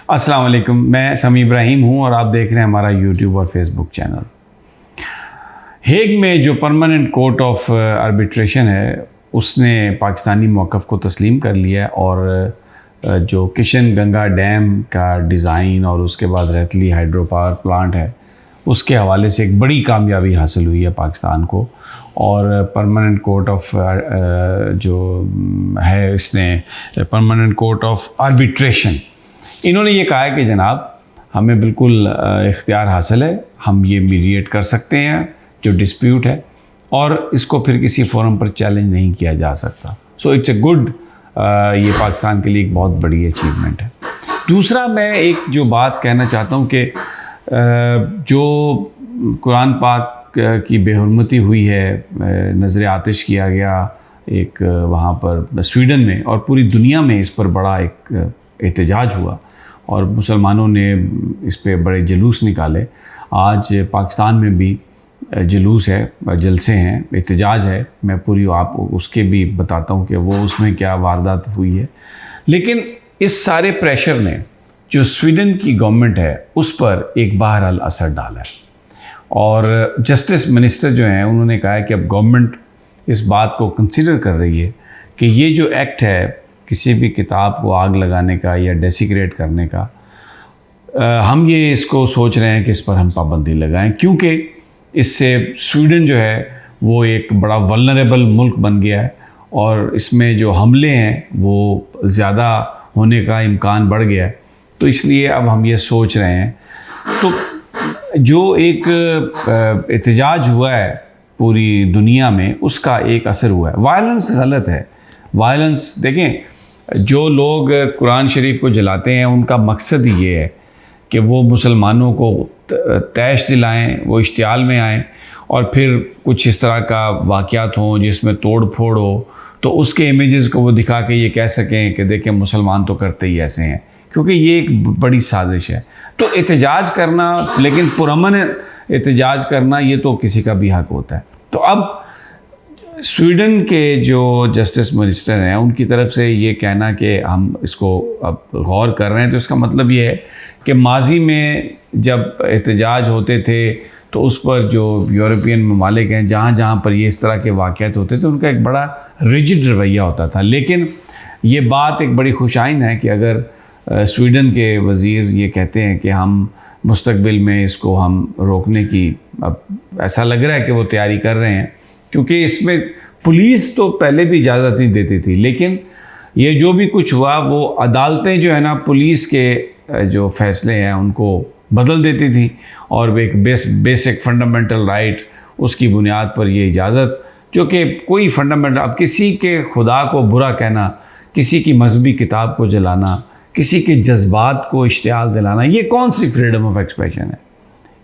अस्सलाम वालेकुम, मैं समी इब्राहिम हूँ और आप देख रहे हैं हमारा यूट्यूब और फेसबुक चैनल। हेग में जो परमानेंट कोर्ट ऑफ आर्बिट्रेशन है उसने पाकिस्तानी मौक़िफ़ को तस्लीम कर लिया है और जो किशन गंगा डैम का डिज़ाइन और उसके बाद रेतली हाइड्रो पावर प्लांट है उसके हवाले से एक बड़ी कामयाबी हासिल हुई है पाकिस्तान को। और परमानेंट कोर्ट ऑफ जो है इसने परमानेंट कोर्ट ऑफ आर्बिट्रेशन इन्होंने ये कहा है कि जनाब हमें बिल्कुल इख्तियार हासिल है, हम ये मीडिएट कर सकते हैं जो डिस्प्यूट है और इसको फिर किसी फोरम पर चैलेंज नहीं किया जा सकता। सो इट्स ए गुड, ये पाकिस्तान के लिए एक बहुत बड़ी अचीवमेंट है। दूसरा मैं एक जो बात कहना चाहता हूँ कि जो कुरान पाक की बेहुरमती हुई है, नज़र आतिश किया गया एक वहाँ पर स्वीडन में और पूरी दुनिया में इस पर बड़ा एक एहतजाज हुआ और मुसलमानों ने इस पे बड़े जुलूस निकाले। आज पाकिस्तान में भी जुलूस है, जलसे हैं, एहतजाज है। मैं पूरी आप उसके भी बताता हूँ कि वो उसमें क्या वारदात हुई है। लेकिन इस सारे प्रेशर ने जो स्वीडन की गवर्नमेंट है उस पर एक बहरहाल असर डाला है और जस्टिस मिनिस्टर जो हैं उन्होंने कहा है कि अब गवर्नमेंट इस बात को कंसिडर कर रही है कि ये जो एक्ट है किसी भी किताब को आग लगाने का या डेसिक्रेट करने का, हम ये इसको सोच रहे हैं कि इस पर हम पाबंदी लगाएं, क्योंकि इससे स्वीडन जो है वो एक बड़ा वल्नरेबल मुल्क बन गया है और इसमें जो हमले हैं वो ज़्यादा होने का इम्कान बढ़ गया है। तो इसलिए अब हम ये सोच रहे हैं। तो जो एक एहतजाज हुआ है पूरी दुनिया में उसका एक असर हुआ है। वायलेंस गलत है, वायलेंस देखें, जो लोग कुरान शरीफ को जलाते हैं उनका मकसद ही ये है कि वो मुसलमानों को तैश दिलाएं, वो इश्तियाल में आएँ और फिर कुछ इस तरह का वाक़यात हों जिसमें तोड़ फोड़ हो तो उसके इमेजेस को वो दिखा के ये कह सकें कि देखें मुसलमान तो करते ही ऐसे हैं, क्योंकि ये एक बड़ी साजिश है। तो एहतजाज करना, लेकिन पुरअमन एहतजाज करना ये तो किसी का भी हक होता है। तो अब स्वीडन के जो जस्टिस मिनिस्टर हैं उनकी तरफ से ये कहना कि हम इसको अब गौर कर रहे हैं, तो इसका मतलब ये है कि माजी में जब एहतजाज होते थे तो उस पर जो यूरोपियन ममालिक हैं जहाँ जहाँ पर ये इस तरह के वाक़यात होते थे उनका एक बड़ा रिजिड रवैया होता था। लेकिन ये बात एक बड़ी खुशाइन है कि अगर स्वीडन के वज़ीर ये कहते हैं कि हम मुस्तकबिल में इसको हम रोकने की, अब ऐसा लग रहा है कि वो तैयारी कर रहे हैं, क्योंकि इसमें पुलिस तो पहले भी इजाज़त नहीं देती थी, लेकिन ये जो भी कुछ हुआ वो अदालतें जो है ना पुलिस के जो फ़ैसले हैं उनको बदल देती थी और एक बेसिक फंडामेंटल राइट उसकी बुनियाद पर ये इजाज़त, जो कि कोई फंडामेंटल, अब किसी के खुदा को बुरा कहना, किसी की मजहबी किताब को जलाना, किसी के जज्बात को इश्तियाल दिलाना, ये कौन सी फ्रीडम ऑफ एक्सप्रेशन है?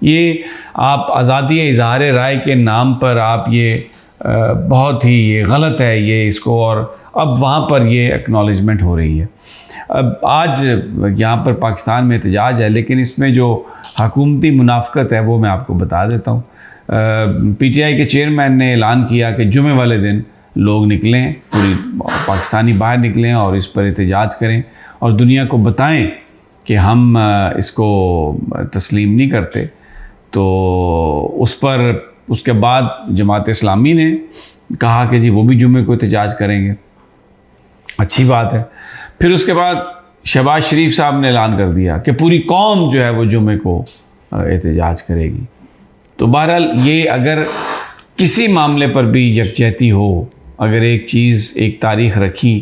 ये आप आज़ादी इज़हार राय के नाम पर आप ये बहुत ही ये गलत है ये इसको, और अब वहाँ पर ये एक्नॉलेजमेंट हो रही है। अब आज यहाँ पर पाकिस्तान में एहतजाज है, लेकिन इसमें जो हकूमती मुनाफ़कत है वो मैं आपको बता देता हूँ। PTI के चेयरमैन ने ऐलान किया कि जुमे वाले दिन लोग निकलें, पूरी पाकिस्तानी बाहर निकलें और इस पर एहतजाज करें और दुनिया को बताएं कि हम इसको तस्लीम नहीं करते। तो उस पर उसके बाद जमात इस्लामी ने कहा कि जी वो भी जुमे को एहतजाज करेंगे, अच्छी बात है। फिर उसके बाद शहबाज शरीफ साहब ने ऐलान कर दिया कि पूरी कौम जो है वो जुमे को एहतजाज करेगी। तो बहरहाल ये अगर किसी मामले पर भी यकजहती हो, अगर एक चीज़, एक तारीख़ रखी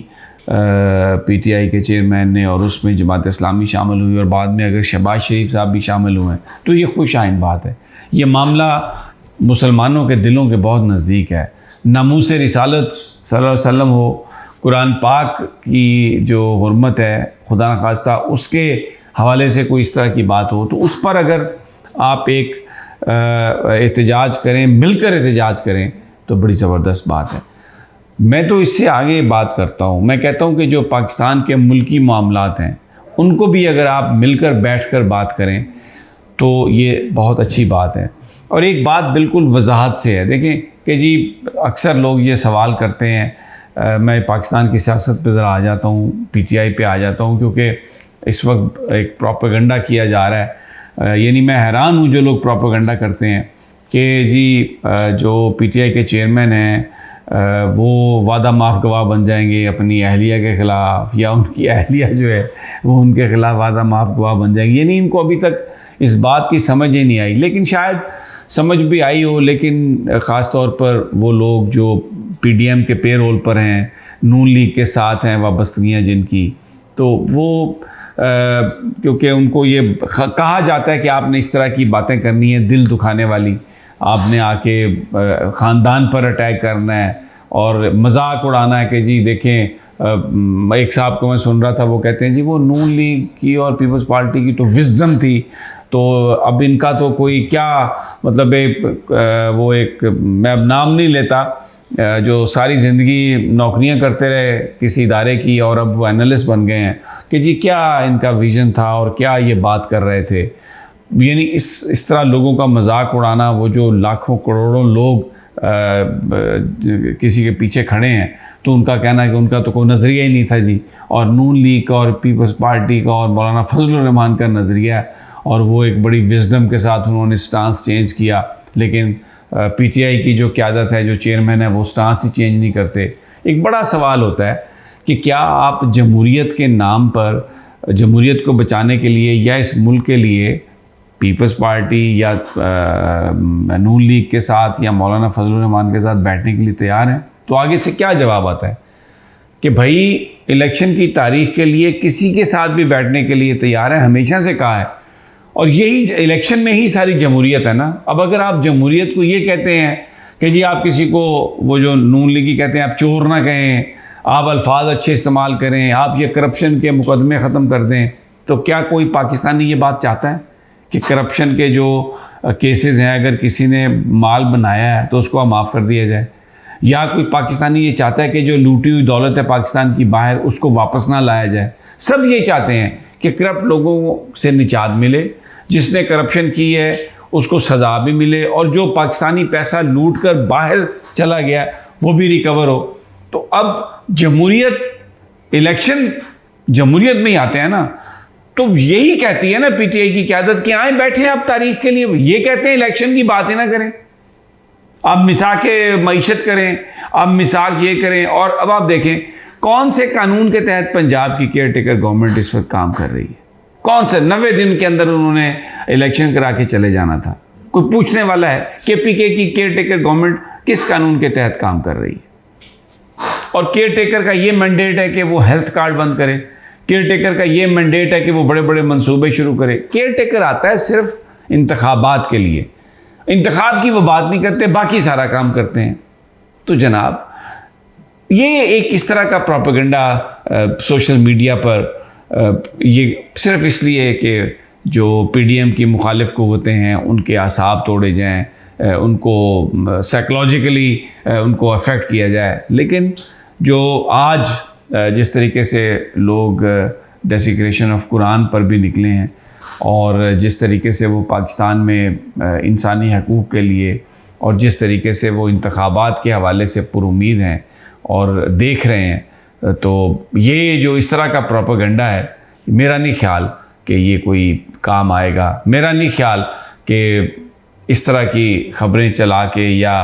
PTI के चेयरमैन ने और उसमें जमात इस्लामी शामिल हुई और बाद में अगर शहबाज शरीफ साहब भी शामिल हुए हैं, तो ये खुश आइन बात है। ये मामला मुसलमानों के दिलों के बहुत नज़दीक है। नामूस रिसालत सल्लल्लाहु अलैहि वसल्लम हो, कुरान पाक की जो हुर्मत है खुदा न खास्ता उसके हवाले से कोई इस तरह की बात हो, तो उस पर अगर आप एक एहतजाज करें, मिलकर एहतजाज करें, तो बड़ी ज़बरदस्त बात है। मैं तो इससे आगे बात करता हूँ, मैं कहता हूँ कि जो पाकिस्तान के मुल्की मामलात हैं उनको भी अगर आप मिलकर बैठकर बात करें तो ये बहुत अच्छी बात है। और एक बात बिल्कुल वजाहत से है, देखें कि जी अक्सर लोग ये सवाल करते हैं, मैं पाकिस्तान की सियासत पे ज़रा आ जाता हूँ, PTI पे आ जाता हूँ, क्योंकि इस वक्त एक प्रोपेगेंडा किया जा रहा है। यानी मैं हैरान हूँ जो लोग प्रोपेगेंडा करते हैं कि जी जो पीटीआई के चेयरमैन हैं वो वादा माफ़ गवाह बन जाएंगे अपनी अहलिया के ख़िलाफ़, या उनकी अहलिया जो है वो उनके ख़िलाफ़ वादा माफ़ गवाह बन जाएंगी। यानी इनको अभी तक इस बात की समझ ही नहीं आई, लेकिन शायद समझ भी आई हो, लेकिन ख़ास तौर पर वो लोग जो पीडीएम के पेरोल पर हैं, नून लीग के साथ हैं वाबस्तगियाँ जिनकी, तो वो क्योंकि उनको ये कहा जाता है कि आपने इस तरह की बातें करनी है दिल दुखाने वाली, आपने आके ख़ानदान पर अटैक करना है और मजाक उड़ाना है कि जी देखें, एक साहब को मैं सुन रहा था वो कहते हैं जी वो नून लीग की और पीपल्स पार्टी की तो विज़डम थी, तो अब इनका तो कोई क्या मतलब वो एक मैं अब नाम नहीं लेता, जो सारी ज़िंदगी नौकरियां करते रहे किसी इदारे की और अब वो एनालिस्ट बन गए हैं कि जी क्या इनका विज़न था और क्या ये बात कर रहे थे। यानी इस तरह लोगों का मजाक उड़ाना, वो जो लाखों करोड़ों लोग किसी के पीछे खड़े हैं तो उनका कहना है कि उनका तो कोई नज़रिया ही नहीं था जी, और नून लीग का और पीपल्स पार्टी का और मौलाना फजलुर रहमान का नज़रिया है और वो एक बड़ी विज़डम के साथ उन्होंने स्टांस चेंज किया। लेकिन पीटीआई की जो क़यादत है, जो चेयरमैन है, वो स्टांस ही चेंज नहीं करते। एक बड़ा सवाल होता है कि क्या आप जमहूरियत के नाम पर, जमहूरियत को बचाने के लिए या इस मुल्क के लिए पीपल्स पार्टी या नून लीग के साथ या मौलाना फजलुर रहमान के साथ बैठने के लिए तैयार हैं? तो आगे से क्या जवाब आता है कि भाई इलेक्शन की तारीख के लिए किसी के साथ भी बैठने के लिए तैयार है, हमेशा से कहा है। और यही इलेक्शन में ही सारी जमहूरियत है ना। अब अगर आप जमहूरियत को ये कहते हैं कि जी आप किसी को, वो जो नून लीगी कहते हैं, आप चोर ना कहें, आप अल्फाज अच्छे इस्तेमाल करें, आप ये करप्शन के मुकदमे ख़त्म कर दें, तो क्या कोई पाकिस्तानी ये बात चाहता है कि करप्शन के जो केसेस हैं, अगर किसी ने माल बनाया है तो उसको माफ़ कर दिया जाए? या कोई पाकिस्तानी ये चाहता है कि जो लूटी हुई दौलत है पाकिस्तान की बाहर, उसको वापस ना लाया जाए? सब ये चाहते हैं कि करप्ट लोगों से निजात मिले, जिसने करप्शन की है उसको सज़ा भी मिले, और जो पाकिस्तानी पैसा लूट कर बाहर चला गया वो भी रिकवर हो। तो अब जमहूरियत, इलेक्शन जमहूरियत में ही आते हैं ना। तो यही कहती है ना पीटीआई की क़यादत कि आए बैठे आप तारीख के लिए, ये कहते हैं इलेक्शन की बात ही ना करें, आप मिसाक मईशत करें, आप मिसाक ये करें। और अब आप देखें कौन से कानून के तहत पंजाब की केयर टेकर गवर्नमेंट इस वक्त काम कर रही है, कौन से 90 दिन के अंदर उन्होंने इलेक्शन करा के चले जाना था। कोई पूछने वाला है केपीके की केयर टेकर गवर्नमेंट किस कानून के तहत काम कर रही है? और केयर टेकर का ये मैंडेट है कि वो हेल्थ कार्ड बंद करे, केयर टेकर का ये मैंडेट है कि वो बड़े बड़े मंसूबे शुरू करे। केयर टेकर आता है सिर्फ इंतखाबात के लिए, इंतखाब की वो बात नहीं करते, बाकी सारा काम करते हैं। तो जनाब ये एक इस तरह का प्रोपेगेंडा सोशल मीडिया पर ये सिर्फ इसलिए कि जो पीडीएम की मुखालिफ क़ुव्वतें हैं उनके आसाब तोड़े जाएं, उनको साइकोलॉजिकली उनको अफेक्ट किया जाए। लेकिन जो आज जिस तरीके से लोग डेसिक्रेशन ऑफ कुरान पर भी निकले हैं और जिस तरीके से वो पाकिस्तान में इंसानी हकूक़ के लिए और जिस तरीके से वो इंतखाबात के हवाले से पुरुमीद हैं और देख रहे हैं, तो ये जो इस तरह का प्रोपेगेंडा है, मेरा नहीं ख्याल कि ये कोई काम आएगा। मेरा नहीं ख्याल कि इस तरह की ख़बरें चला के या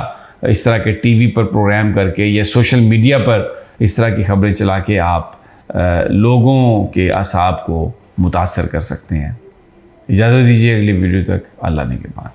इस तरह के टीवी पर प्रोग्राम करके या सोशल मीडिया पर इस तरह की ख़बरें चला के आप लोगों के असाब को मुतासर कर सकते हैं। इजाज़त दीजिए, अगली वीडियो तक अल्लाह ने के बाद।